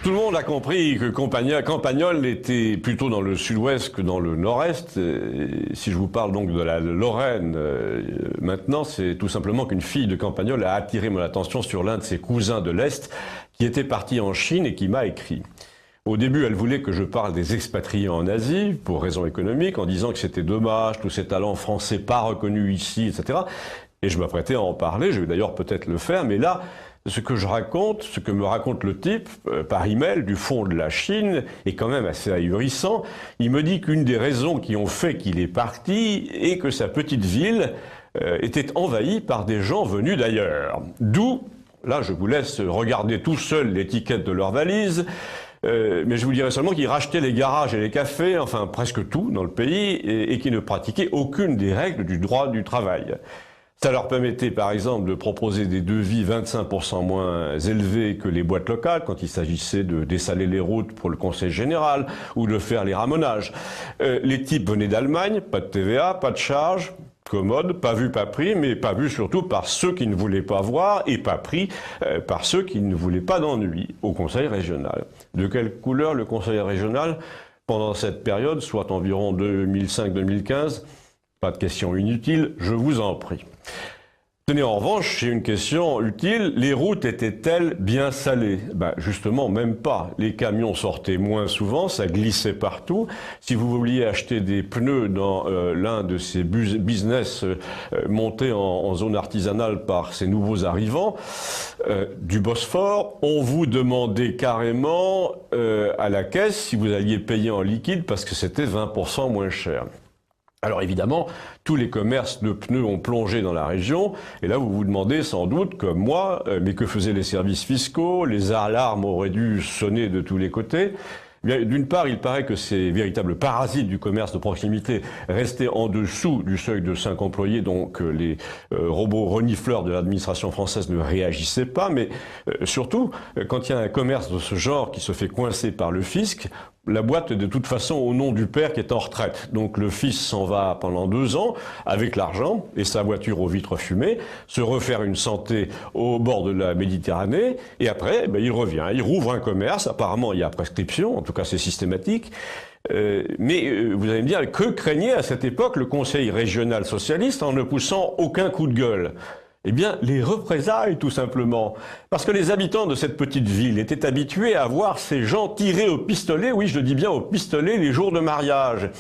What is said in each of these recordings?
Tout le monde a compris que Campagnol était plutôt dans le sud-ouest que dans le nord-est. Si je vous parle donc de la Lorraine, maintenant, c'est tout simplement qu'une fille de Campagnol a attiré mon attention sur l'un de ses cousins de l'Est qui était parti en Chine et qui m'a écrit. Au début, elle voulait que je parle des expatriés en Asie, pour raisons économiques, en disant que c'était dommage, tous ces talents français pas reconnus ici, etc. Et je m'apprêtais à en parler, je vais d'ailleurs peut-être le faire, mais là, ce que me raconte le type, par email, du fond de la Chine, est quand même assez ahurissant. Il me dit qu'une des raisons qui ont fait qu'il est parti est que sa petite ville était envahie par des gens venus d'ailleurs. D'où, là je vous laisse regarder tout seul l'étiquette de leur valise, mais je vous dirais seulement qu'ils rachetaient les garages et les cafés, enfin presque tout dans le pays, et qu'ils ne pratiquaient aucune des règles du droit du travail. Ça leur permettait par exemple de proposer des devis 25% moins élevés que les boîtes locales quand il s'agissait de dessaler les routes pour le conseil général ou de faire les ramonages. Les types venaient d'Allemagne, pas de TVA, pas de charges, commode, pas vu, pas pris, mais pas vu surtout par ceux qui ne voulaient pas voir et pas pris par ceux qui ne voulaient pas d'ennui au conseil régional. De quelle couleur le conseil régional pendant cette période, soit environ 2005-2015? Pas de question inutile, je vous en prie. Tenez, en revanche, j'ai une question utile. Les routes étaient-elles bien salées? Justement, même pas. Les camions sortaient moins souvent, ça glissait partout. Si vous vouliez acheter des pneus dans l'un de ces business montés en zone artisanale par ces nouveaux arrivants du Bosphore, on vous demandait carrément à la caisse si vous alliez payer en liquide parce que c'était 20% moins cher. Alors évidemment, tous les commerces de pneus ont plongé dans la région, et là vous vous demandez sans doute, comme moi, mais que faisaient les services fiscaux? Les alarmes auraient dû sonner de tous les côtés. D'une part, il paraît que ces véritables parasites du commerce de proximité restaient en dessous du seuil de 5 employés, donc les robots renifleurs de l'administration française ne réagissaient pas, mais surtout, quand il y a un commerce de ce genre qui se fait coincer par le fisc, la boîte est de toute façon au nom du père qui est en retraite. Donc le fils s'en va pendant 2 ans avec l'argent et sa voiture aux vitres fumées, se refaire une santé au bord de la Méditerranée, et après il revient, il rouvre un commerce, apparemment il y a prescription, en tout cas c'est systématique. Mais vous allez me dire, que craignait à cette époque le Conseil régional socialiste en ne poussant aucun coup de gueule? Eh bien, les représailles, tout simplement. Parce que les habitants de cette petite ville étaient habitués à voir ces gens tirer au pistolet, oui, je dis bien au pistolet, les jours de mariage.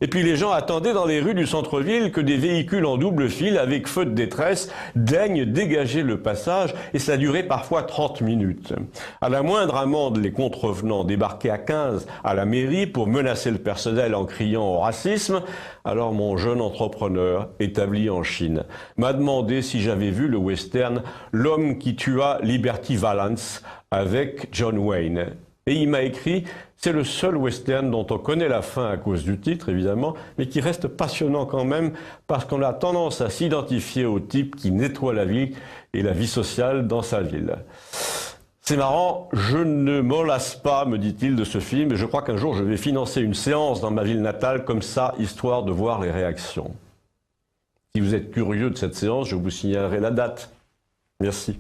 Et puis les gens attendaient dans les rues du centre-ville que des véhicules en double file avec feu de détresse daignent dégager le passage, et ça durait parfois 30 minutes. À la moindre amende, les contrevenants débarquaient à 15 à la mairie pour menacer le personnel en criant au racisme. Alors mon jeune entrepreneur, établi en Chine, m'a demandé si j'avais vu le western « L'homme qui tua Liberty Valance » avec John Wayne. Et il m'a écrit « C'est le seul western dont on connaît la fin à cause du titre, évidemment, mais qui reste passionnant quand même parce qu'on a tendance à s'identifier au type qui nettoie la vie et la vie sociale dans sa ville. » C'est marrant, je ne m'en lasse pas, me dit-il, de ce film, et je crois qu'un jour je vais financer une séance dans ma ville natale comme ça, histoire de voir les réactions. Si vous êtes curieux de cette séance, je vous signalerai la date. Merci.